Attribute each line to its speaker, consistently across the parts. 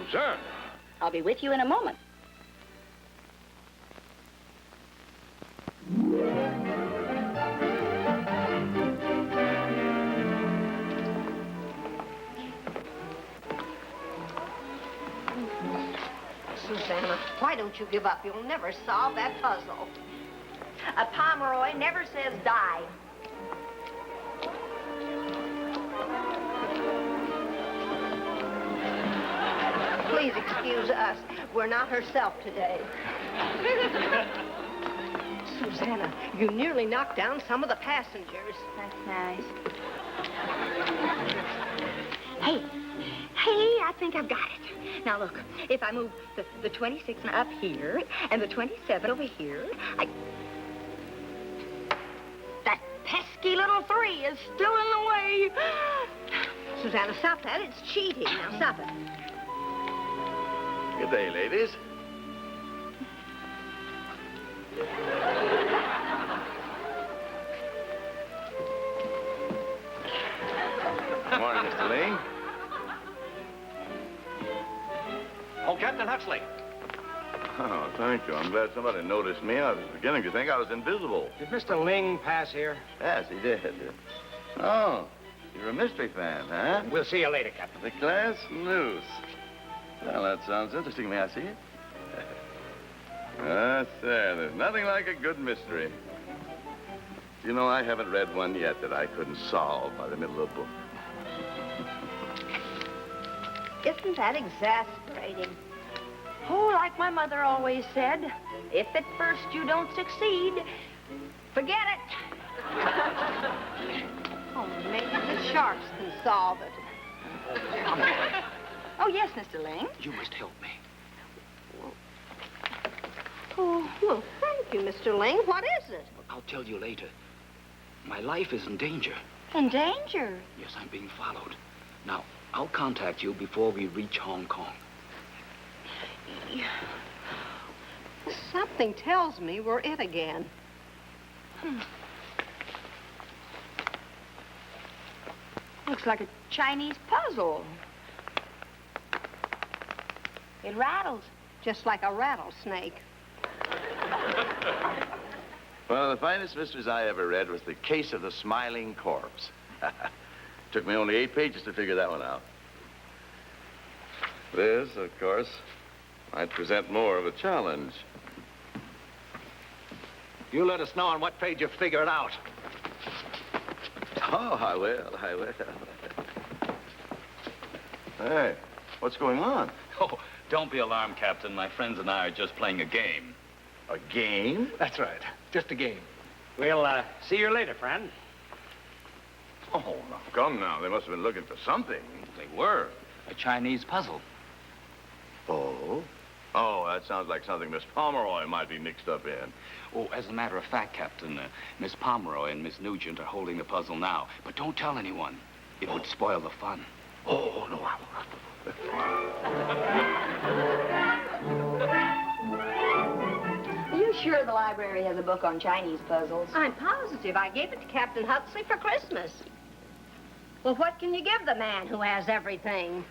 Speaker 1: Susanna.
Speaker 2: I'll be with you in a moment.
Speaker 3: Susanna, why don't you give up? You'll never solve that puzzle.
Speaker 2: A Pomeroy never says die.
Speaker 3: Please excuse us. We're not herself today. Susanna, you nearly knocked down some of the passengers.
Speaker 2: That's nice. Hey, I think I've got it. Now look, if I move the 26 up here and the 27 over here, that pesky little 3 is still in the way.
Speaker 3: Susanna, stop that. It's cheating. Now stop it.
Speaker 1: Good day, ladies. Good morning, Mr. Ling.
Speaker 4: Oh, Captain Huxley.
Speaker 1: Oh, thank you. I'm glad somebody noticed me. I was beginning to think I was invisible.
Speaker 4: Did Mr. Ling pass here?
Speaker 1: Yes, he did. Oh, you're a mystery fan, huh?
Speaker 4: We'll see you later, Captain.
Speaker 1: The class news. Well, that sounds interesting. May I see it? Ah, sir, there's nothing like a good mystery. You know, I haven't read one yet that I couldn't solve by the middle of the book.
Speaker 3: Isn't that exasperating?
Speaker 2: Oh, like my mother always said, if at first you don't succeed, forget it.
Speaker 3: Oh, maybe the sharks can solve it.
Speaker 2: Oh, yes, Mr. Ling.
Speaker 4: You must help me.
Speaker 3: Oh, well, thank you, Mr. Ling. What is it?
Speaker 4: I'll tell you later. My life is in danger.
Speaker 2: In danger?
Speaker 4: Yes, I'm being followed. Now, I'll contact you before we reach Hong Kong.
Speaker 3: Something tells me we're it again.
Speaker 2: Looks like a Chinese puzzle. It rattles.
Speaker 3: Just like a rattlesnake.
Speaker 1: Well, the finest mysteries I ever read was The Case of the Smiling Corpse. Took me only 8 pages to figure that one out. This, of course, might present more of a challenge.
Speaker 4: You let us know on what page you figure it out.
Speaker 1: Oh, I will. Hey, what's going on?
Speaker 5: Oh, don't be alarmed, Captain. My friends and I are just playing a game.
Speaker 1: A game?
Speaker 4: That's right. Just a game. We'll see you later, friend.
Speaker 1: Oh, now, come now. They must have been looking for something.
Speaker 5: They were. A Chinese puzzle.
Speaker 1: Oh? Oh, that sounds like something Miss Pomeroy might be mixed up in.
Speaker 5: Oh, as a matter of fact, Captain, Miss Pomeroy and Miss Nugent are holding the puzzle now. But don't tell anyone. It would spoil the fun.
Speaker 1: Oh, no, I
Speaker 2: Are you sure the library has a book on Chinese puzzles?
Speaker 3: I'm positive. I gave it to Captain Huxley for Christmas. Well, what can you give the man who has everything?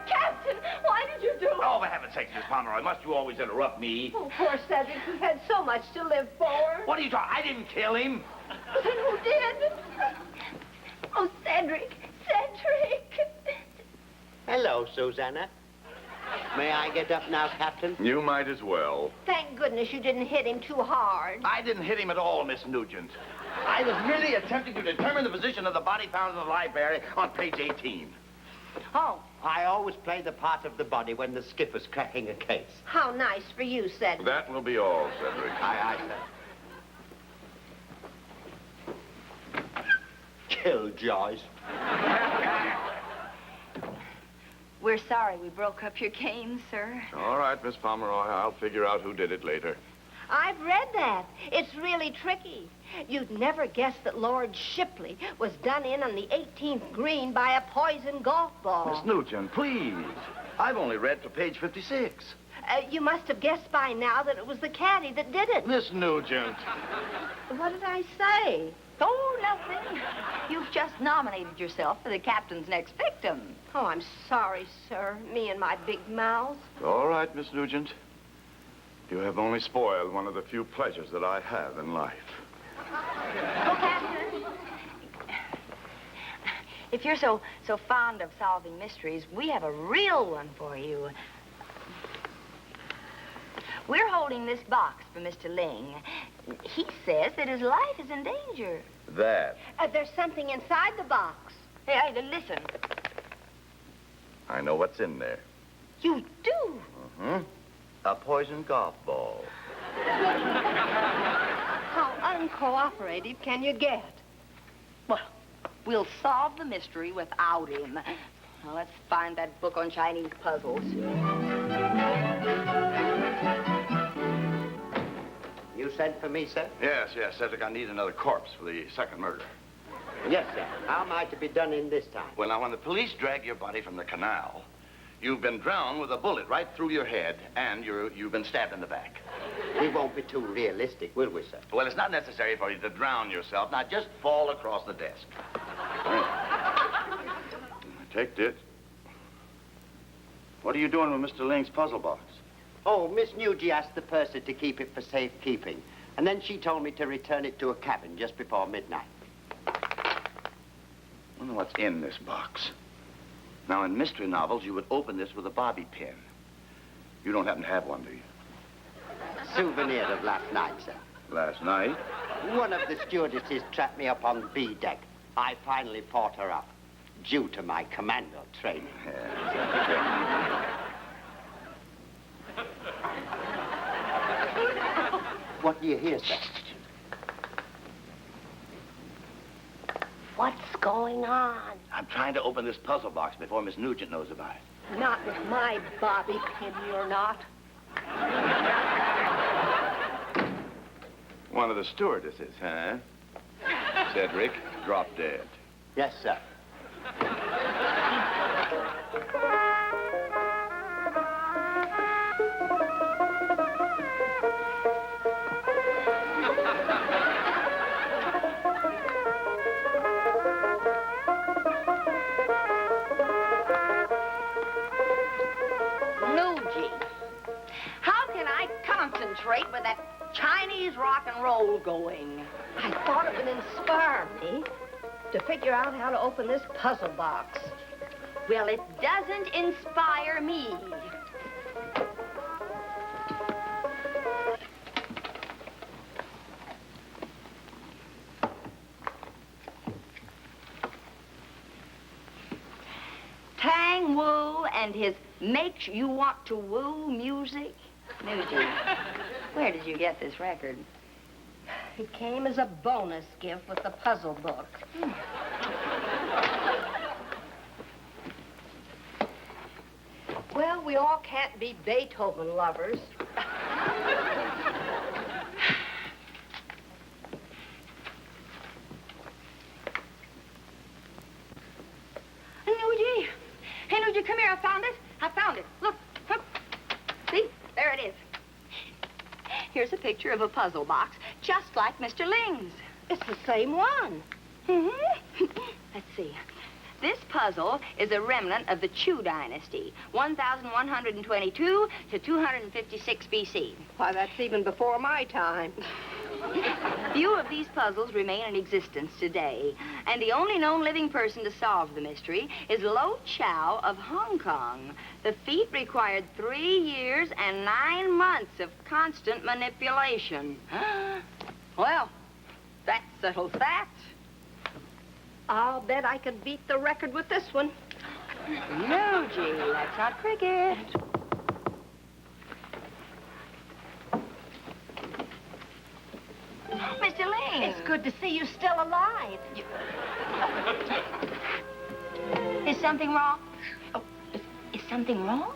Speaker 2: Captain, why did you do it?
Speaker 1: Oh, for heaven's sake, Miss Pomeroy, must you always interrupt me?
Speaker 3: Oh, poor Cedric. He had so much to live for.
Speaker 1: What are you talking? I didn't kill him.
Speaker 3: Then who did?
Speaker 2: Oh, Cedric.
Speaker 6: Hello, Susanna. May I get up now, Captain?
Speaker 1: You might as well.
Speaker 3: Thank goodness you didn't hit him too hard.
Speaker 1: I didn't hit him at all, Miss Nugent. I was merely attempting to determine the position of the body found in the library on page 18.
Speaker 3: Oh,
Speaker 6: I always play the part of the body when the skipper's cracking a case.
Speaker 3: how nice for you, Cedric.
Speaker 1: That will be all, Cedric.
Speaker 6: Aye, sir. Killjoys.
Speaker 2: We're sorry we broke up your game, sir.
Speaker 1: All right, Miss Pomeroy, I'll figure out who did it later.
Speaker 3: I've read that. It's really tricky. You'd never guess that Lord Shipley was done in on the 18th green by a poisoned golf ball.
Speaker 1: Miss Nugent, please. I've only read to page 56.
Speaker 3: You must have guessed by now that it was the caddy that did it.
Speaker 1: Miss Nugent.
Speaker 3: What did I say?
Speaker 2: Oh, nothing. You've just nominated yourself for the captain's next victim.
Speaker 3: Oh, I'm sorry, sir. Me and my big mouth.
Speaker 1: All right, Miss Nugent. You have only spoiled one of the few pleasures that I have in life.
Speaker 2: Oh, Captain. If you're so fond of solving mysteries, we have a real one for you. We're holding this box for Mr. Ling. He says that his life is in danger.
Speaker 1: That?
Speaker 3: There's something inside the box.
Speaker 2: Hey, listen.
Speaker 1: I know what's in there.
Speaker 2: You do?
Speaker 1: Mm-hmm. A poison golf ball.
Speaker 3: How uncooperative can you get?
Speaker 2: Well, we'll solve the mystery without him. Now, let's find that book on Chinese puzzles.
Speaker 6: You sent for me, sir?
Speaker 1: Yes, Cedric, I need another corpse for the second murder.
Speaker 6: Yes, sir. How am I to be done in this time?
Speaker 1: Well, now, when the police drag your body from the canal, you've been drowned with a bullet right through your head, and you've been stabbed in the back.
Speaker 6: We won't be too realistic, will we, sir?
Speaker 1: Well, it's not necessary for you to drown yourself. Now, just fall across the desk. Take this. What are you doing with Mr. Ling's puzzle box?
Speaker 6: Oh, Miss Nugey asked the purser to keep it for safekeeping. And then she told me to return it to a cabin just before midnight.
Speaker 1: I wonder what's in this box. Now, in mystery novels, you would open this with a bobby pin. You don't happen to have one, do you?
Speaker 6: Souvenir of last night, sir.
Speaker 1: Last night?
Speaker 6: One of the stewardesses trapped me up on B deck. I finally fought her up, due to my commando training. What do you hear, sir?
Speaker 3: What's going on?
Speaker 1: I'm trying to open this puzzle box before Miss Nugent knows about it.
Speaker 3: Not with my bobby pin, you're not.
Speaker 1: One of the stewardesses, huh? Cedric, drop dead.
Speaker 6: Yes, sir.
Speaker 2: Nugey, how can I concentrate with that Chinese rock and roll going?
Speaker 3: I thought it would inspire me to figure out how to open this puzzle box.
Speaker 2: Well, it doesn't inspire me. Tang Wu and his makes you want to woo music. Nugey, where did you get this record?
Speaker 3: It came as a bonus gift with the puzzle book. Well, we all can't be Beethoven lovers.
Speaker 2: Nugey! Hey, Nugey, come here. I found it. I found it. Look. Look. See? There it is. Here's a picture of a puzzle box, just like Mr. Ling's.
Speaker 3: It's the same one.
Speaker 2: Mm-hmm. Let's see. This puzzle is a remnant of the Chu dynasty, 1122 to 256 BC.
Speaker 3: Why, that's even before my time.
Speaker 2: Few of these puzzles remain in existence today, and the only known living person to solve the mystery is Lo Chow of Hong Kong. The feat required 3 years and 9 months of constant manipulation. Well, that settles that.
Speaker 3: I'll bet I could beat the record with this one.
Speaker 2: No, Gee, that's not cricket. Mr. Ling.
Speaker 3: It's good to see you still alive.
Speaker 2: Is something wrong? Oh, is something wrong?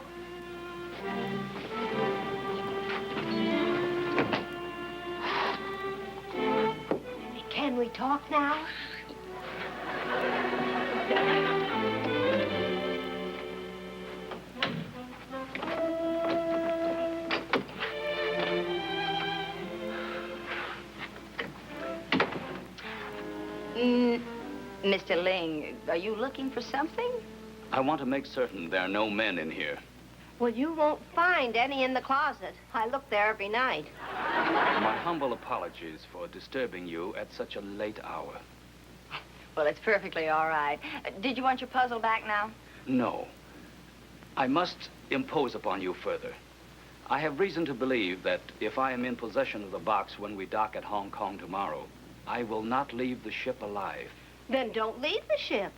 Speaker 3: Can we talk now?
Speaker 2: Mr. Ling, are you looking for something?
Speaker 5: I want to make certain there are no men in here.
Speaker 3: Well, you won't find any in the closet. I look there every night.
Speaker 5: My humble apologies for disturbing you at such a late hour.
Speaker 2: Well, it's perfectly all right. Did you want your puzzle back now?
Speaker 5: No. I must impose upon you further. I have reason to believe that if I am in possession of the box when we dock at Hong Kong tomorrow, I will not leave the ship alive.
Speaker 3: Then don't leave the ship.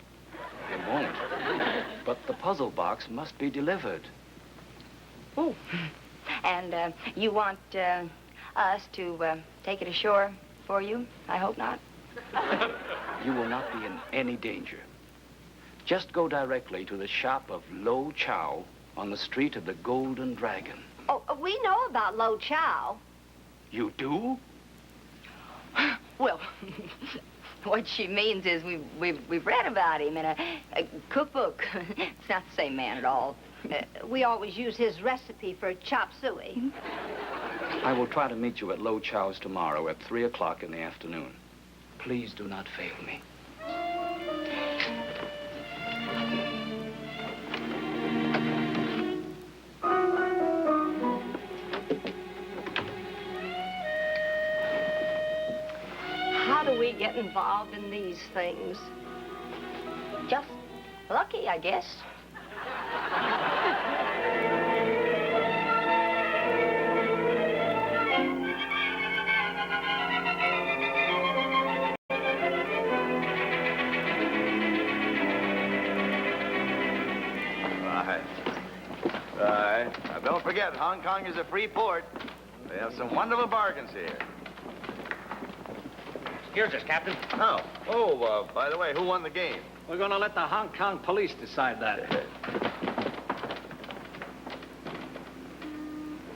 Speaker 5: I won't. But the puzzle box must be delivered.
Speaker 2: Oh. And you want us to take it ashore for you? I hope not.
Speaker 5: You will not be in any danger. Just go directly to the shop of Lo Chow on the street of the Golden Dragon.
Speaker 3: Oh, we know about Lo Chow.
Speaker 5: You do?
Speaker 2: Well, what she means is we've read about him in a cookbook. It's not the same man at all.
Speaker 3: We always use his recipe for chop suey.
Speaker 5: I will try to meet you at Lo Chow's tomorrow at 3 o'clock in the afternoon. Please do not fail me.
Speaker 3: How do we get involved in these things?
Speaker 2: Just lucky, I guess.
Speaker 1: Right. Now, don't forget, Hong Kong is a free port. They have some wonderful bargains here.
Speaker 7: Here's us, Captain.
Speaker 1: Oh, by the way, who won the game?
Speaker 7: We're going to let the Hong Kong police decide that.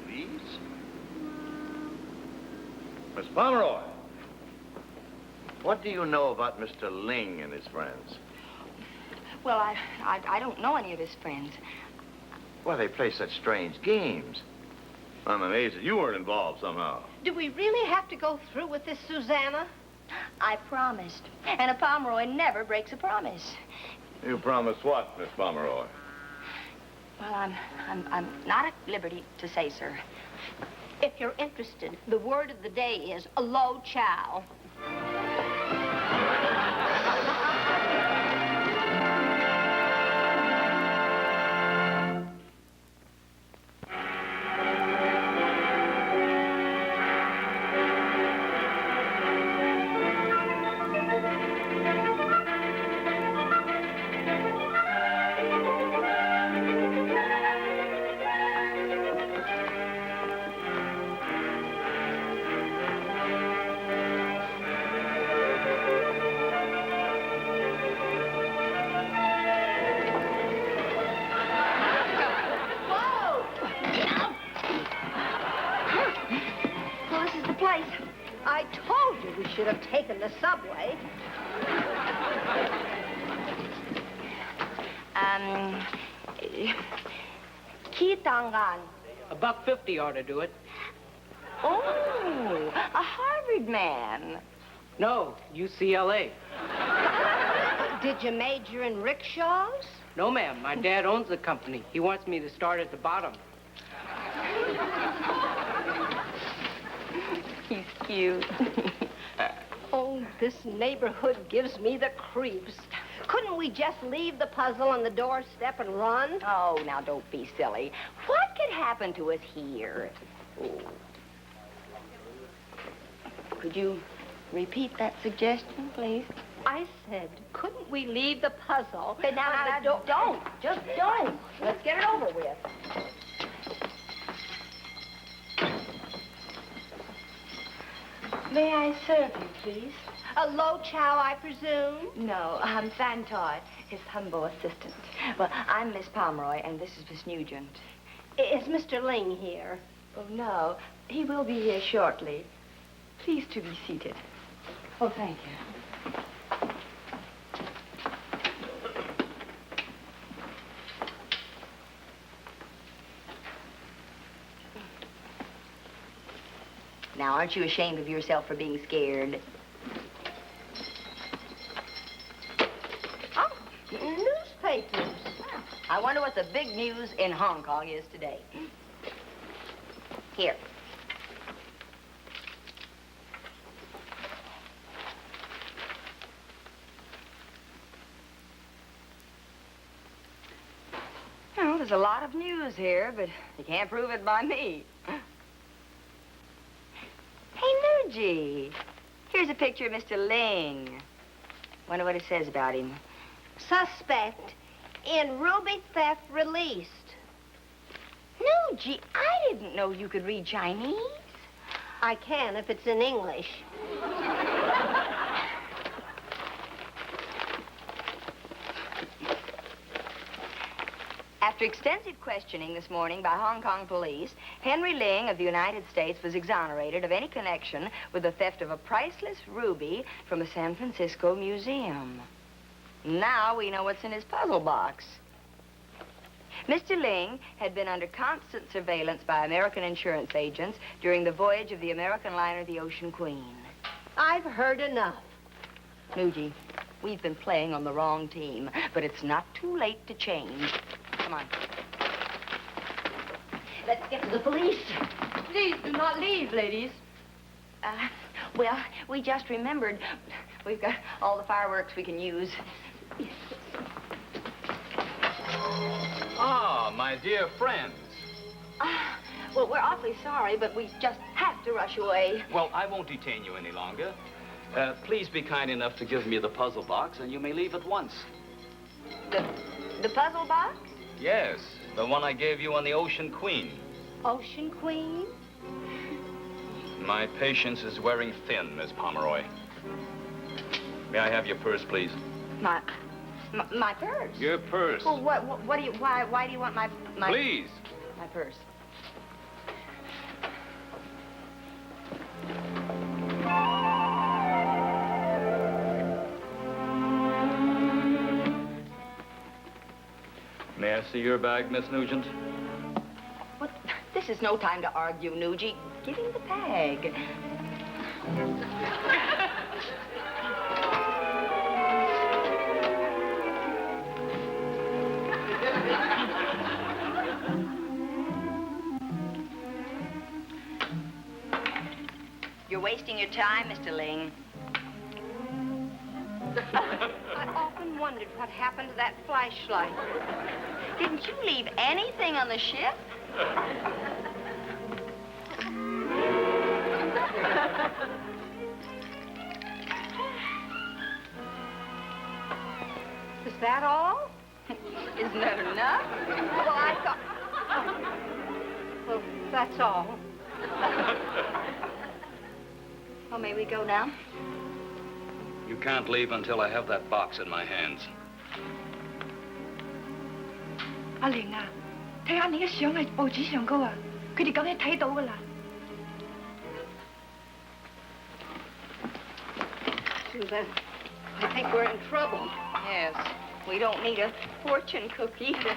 Speaker 1: Please? Miss Pomeroy, what do you know about Mr. Ling and his friends?
Speaker 2: Well, I don't know any of his friends.
Speaker 1: Why, they play such strange games. I'm amazed that you weren't involved somehow.
Speaker 3: Do we really have to go through with this, Susanna?
Speaker 2: I promised. And a Pomeroy never breaks a promise.
Speaker 1: You promised what, Miss Pomeroy?
Speaker 2: Well, I'm not at liberty to say, sir.
Speaker 3: If you're interested, the word of the day is Lo Chow. I told you we should have taken the subway.
Speaker 2: Kitangan.
Speaker 8: $1.50 ought to do it.
Speaker 2: Oh, a Harvard man.
Speaker 8: No, UCLA.
Speaker 3: Did you major in rickshaws?
Speaker 8: No, ma'am. My dad owns the company. He wants me to start at the bottom.
Speaker 2: He's cute.
Speaker 3: Oh, this neighborhood gives me the creeps. Couldn't we just leave the puzzle on the doorstep and run?
Speaker 2: Oh, now don't be silly. What could happen to us here? Oh. Could you repeat that suggestion, please?
Speaker 3: I said, couldn't we leave the puzzle?
Speaker 2: Now, don't. Just don't. Let's get it over with. May I serve you, please?
Speaker 3: A Lo Chow, I presume?
Speaker 2: No, I'm Fan Toy, his humble assistant. Well, I'm Miss Pomeroy, and this is Miss Nugent.
Speaker 3: Is Mr. Ling here?
Speaker 2: Oh, no. He will be here shortly. Please to be seated. Oh, thank you. Now, aren't you ashamed of yourself for being scared? I wonder what the big news in Hong Kong is today. Here. Well, there's a lot of news here, but you can't prove it by me. Hey, Nugey, here's a picture of Mr. Ling. Wonder what it says about him.
Speaker 3: Suspect in ruby theft released.
Speaker 2: Nugey, I didn't know you could read Chinese.
Speaker 3: I can if it's in English.
Speaker 2: After extensive questioning this morning by Hong Kong police, Henry Ling of the United States was exonerated of any connection with the theft of a priceless ruby from a San Francisco museum. Now we know what's in his puzzle box. Mr. Ling had been under constant surveillance by American insurance agents during the voyage of the American liner, the Ocean Queen.
Speaker 3: I've heard enough.
Speaker 2: Nugey, we've been playing on the wrong team, but it's not too late to change. Come on. Let's get to the police.
Speaker 8: Please do not leave, ladies.
Speaker 2: Well, we just remembered we've got all the fireworks we can use.
Speaker 5: Ah, my dear friends.
Speaker 2: Well, we're awfully sorry, but we just have to rush away.
Speaker 5: Well, I won't detain you any longer. Please be kind enough to give me the puzzle box, and you may leave at once.
Speaker 2: The puzzle box?
Speaker 5: Yes, the one I gave you on the Ocean Queen.
Speaker 3: Ocean Queen?
Speaker 5: My patience is wearing thin, Miss Pomeroy. May I have your purse, please?
Speaker 2: My purse?
Speaker 5: Your purse.
Speaker 2: Well, what do you, why do you want my...
Speaker 5: Please.
Speaker 2: My purse.
Speaker 5: May I see your bag, Miss Nugent?
Speaker 2: What? This is no time to argue, Nugey. Give him the bag. You're wasting your time, Mr. Ling.
Speaker 3: I often wondered what happened to that flashlight.
Speaker 2: Didn't you leave anything on the ship?
Speaker 3: Is that all?
Speaker 2: Isn't that enough?
Speaker 3: Well, I thought... Oh. Well, that's all.
Speaker 2: Well, may we go now?
Speaker 5: You can't leave until I have that box in my hands.
Speaker 9: 阿玲啊，睇下你嘅相喺報紙上高啊，佢哋梗係睇到噶啦。
Speaker 3: Susan, I think we're in trouble.
Speaker 2: Yes. We don't need a fortune cookie to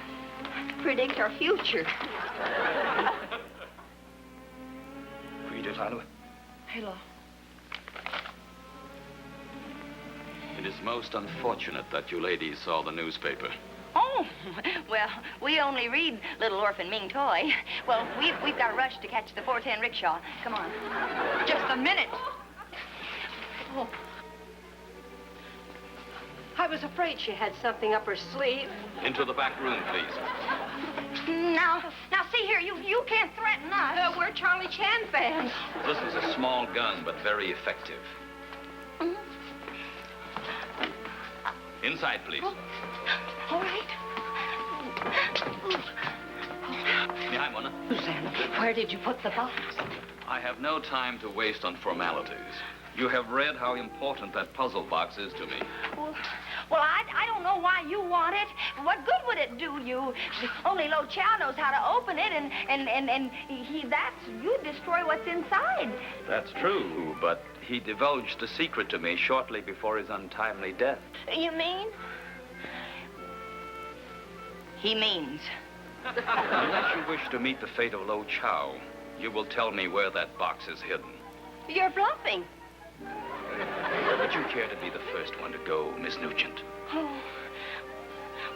Speaker 2: predict our future.
Speaker 9: 係咯。
Speaker 5: It is most unfortunate that you ladies saw the newspaper.
Speaker 2: Oh, well, we only read Little Orphan Ming Toy. Well, we've got to rush to catch the 410 rickshaw. Come on.
Speaker 9: Just a minute.
Speaker 3: Oh. I was afraid she had something up her sleeve.
Speaker 5: Into the back room, please.
Speaker 2: Now, see here, you can't threaten us.
Speaker 3: We're Charlie Chan fans.
Speaker 5: This is a small gun, but very effective. Inside, please.
Speaker 2: All right.
Speaker 5: Behind one.
Speaker 3: Susanna, where did you put the box?
Speaker 5: I have no time to waste on formalities. You have read how important that puzzle box is to me.
Speaker 2: Well, I don't know why you want it. What good would it do you? Only Lo Chow knows how to open it, and you'd destroy what's inside.
Speaker 5: That's true, but he divulged the secret to me shortly before his untimely death.
Speaker 2: You mean? He means.
Speaker 5: Unless you wish to meet the fate of Lo Chow, you will tell me where that box is hidden.
Speaker 2: You're bluffing.
Speaker 5: Would you care to be the first one to go, Miss Nugent?
Speaker 2: Oh.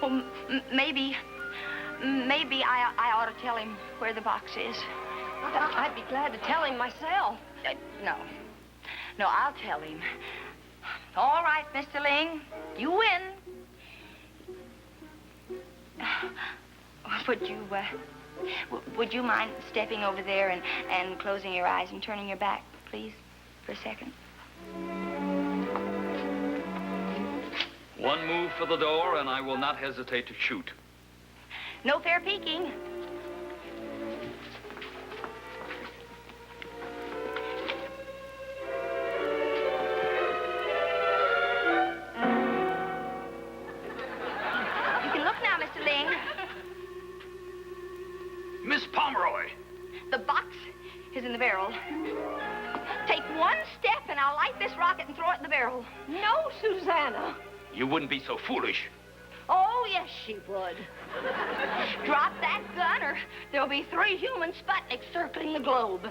Speaker 2: Well, maybe maybe I ought to tell him where the box is.
Speaker 3: I'd be glad to tell him myself.
Speaker 2: No. No, I'll tell him. All right, Mr. Ling. You win. Would you mind stepping over there and closing your eyes and turning your back, please, for a second?
Speaker 5: One move for the door, and I will not hesitate to shoot.
Speaker 2: No fair peeking. You can look now, Mr. Ling.
Speaker 5: Miss Pomeroy!
Speaker 2: The box is in the barrel. Take one step, and I'll light this rocket and throw it in the barrel.
Speaker 3: No, Susanna.
Speaker 5: You wouldn't be so foolish.
Speaker 3: Oh, yes, she would.
Speaker 2: Drop that gun, or there'll be 3 human Sputniks circling the globe.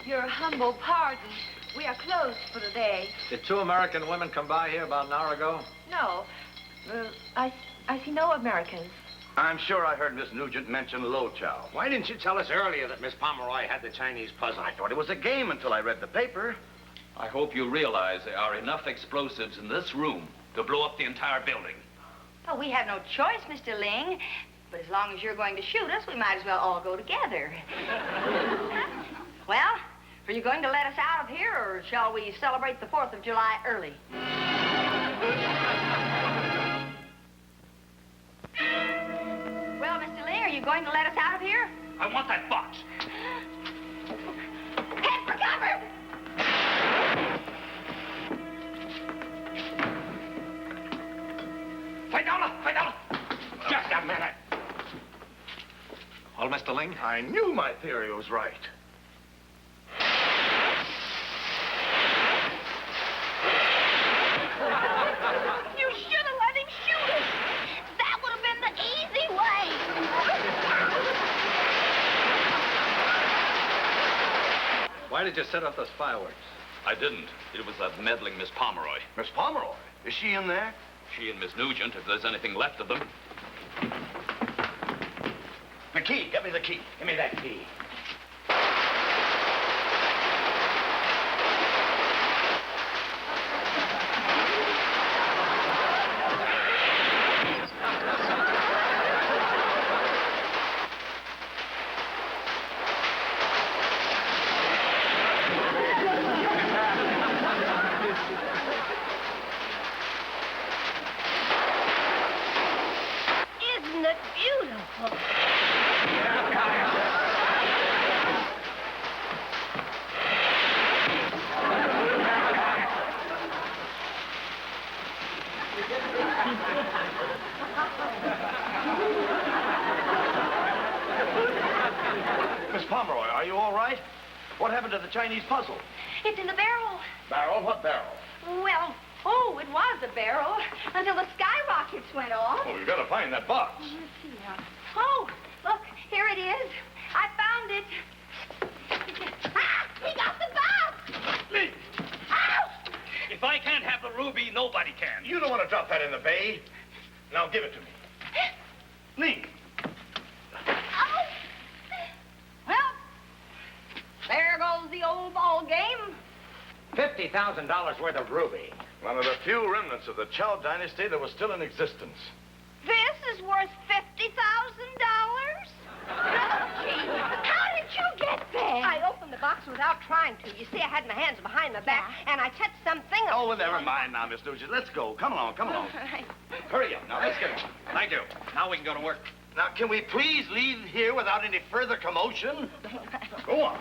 Speaker 9: Your humble pardon. We are closed for the day.
Speaker 7: Did 2 American women come by here about an hour ago?
Speaker 9: No. I see no Americans.
Speaker 1: I'm sure I heard Miss Nugent mention Lo Chow.
Speaker 7: Why didn't you tell us earlier that Miss Pomeroy had the Chinese puzzle?
Speaker 1: I thought it was a game until I read the paper.
Speaker 5: I hope you realize there are enough explosives in this room to blow up the entire building.
Speaker 2: Oh, we have no choice, Mr. Ling. But as long as you're going to shoot us, we might as well all go together. Well, are you going to let us out of here, or shall we celebrate the 4th of July early? Well, Mr. Ling, are you going to let us out of here?
Speaker 5: I want that box.
Speaker 2: Head for cover!
Speaker 5: Fight! Just a minute.
Speaker 7: Well, Mr. Ling?
Speaker 1: I knew my theory was right.
Speaker 2: You should have let him shoot us. That would have been the easy way.
Speaker 7: Why did you set off those fireworks?
Speaker 5: I didn't. It was that meddling Miss Pomeroy.
Speaker 1: Miss Pomeroy, is she in there?
Speaker 5: She and Miss Nugent, if there's anything left of them.
Speaker 1: The key. Get me the key. Give me that key.
Speaker 3: Isn't it beautiful?
Speaker 1: Miss Pomeroy, are you all right? What happened to the Chinese puzzle?
Speaker 2: It's in the barrel.
Speaker 1: Barrel? What barrel?
Speaker 2: Well, it was a barrel until the skyrockets went off.
Speaker 1: Oh, you gotta find that box.
Speaker 2: Let's see now. Oh, look, here it is. I found it. Ah, he got the box!
Speaker 1: Lee!
Speaker 2: Ow!
Speaker 5: If I can't have the ruby, nobody can.
Speaker 1: You don't want to drop that in the bay. Now give it to me. Lee!
Speaker 2: Oh! Well, there goes the old ball game.
Speaker 7: $50,000 worth of ruby.
Speaker 1: One of the few remnants of the Chow dynasty that was still in existence.
Speaker 3: This is worth $50,000? Gee, how did you get there? I opened the box without trying to. You see, I had my hands behind my back, and I touched something.
Speaker 1: Oh, well, never mind now, Miss Nugent. Let's go. Come along, come along. Hurry up now. Let's get on.
Speaker 7: Thank you. Now we can go to work.
Speaker 1: Now, can we please leave here without any further commotion? Go on.